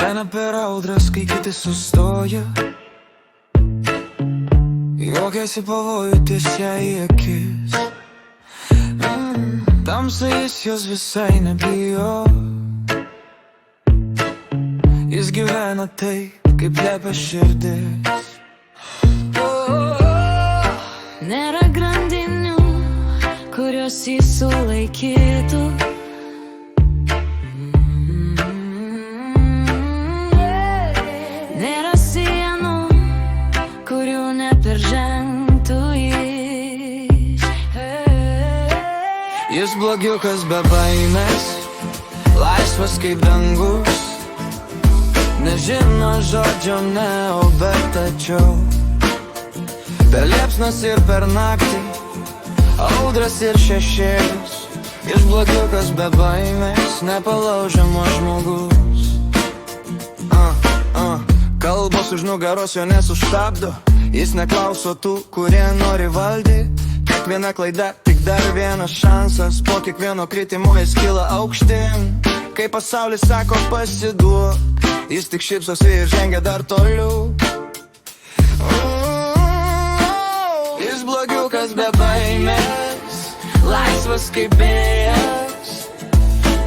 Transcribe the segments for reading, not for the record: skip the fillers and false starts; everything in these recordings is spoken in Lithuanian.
Sena per audras, kai kiti sustoja, juokiasi pavojų tiesia į akis. Tamsa jis jos visai nebijo, jis gyvena taip, kaip liepia širdis. Nėra grandinių, kurios jį sulaikytų. Nėra sienų, kurių neperžengtų jis. Jis blogiukas be baimės, laisvas kaip dangus. Nežino žodžio ne, o bet tačiau. Per liepsnas ir per naktį, audras ir šešėlius. Jis blogiukas be baimės, nepalaužiamas žmogus. Kalbos už nugaros jo nesustabdo, jis neklauso tų, kurie nori valdyti. Kiekviena klaida tik dar vienas šansas, po kiekvieno kritimo jis kyla aukštyn. Kai pasaulis sako pasiduok, jis tik šypsosi ir žengia dar toliau. Jis blogiukas be baimės, laisvas kaip vėjas.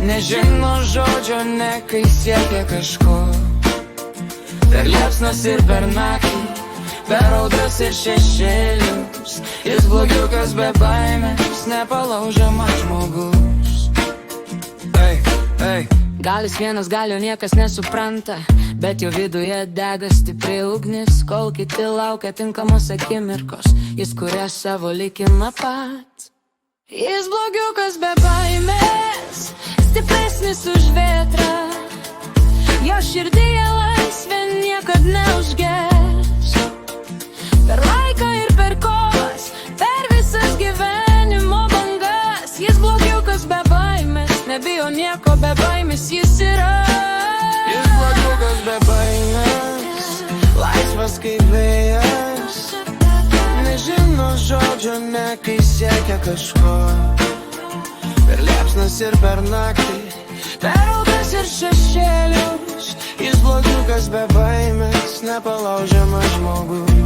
Nežino žodžio ne, kai siekia kažko. Per liepsnas ir per naktį, per audras ir šešėlius. Jis blogiukas be baimės, nepalaužiamas žmogus. Gal jis vienas, gal jo niekas nesupranta, bet jo viduje dega stipri ugnis. Kol kiti laukia tinkamos akimirkos, jis kuria savo likimą pats. Jis blogiukas be baimės, stipresnis už vėtrą. Jo širdyje laisvė niekad neužges. Per laiką ir per kovas, per visas gyvenimo bangas. Jis blogiukas be baimės, nebijo nieko, be baimės jis yra. Jis blogiukas be baimės, laisvas kaip vėjas. Nežino žodžio ne, kai siekia kažko. Per liepsnas ir per naktį, per audras ir šešėlius. Jis blogiukas be baimės, nepalaužiamas žmogus.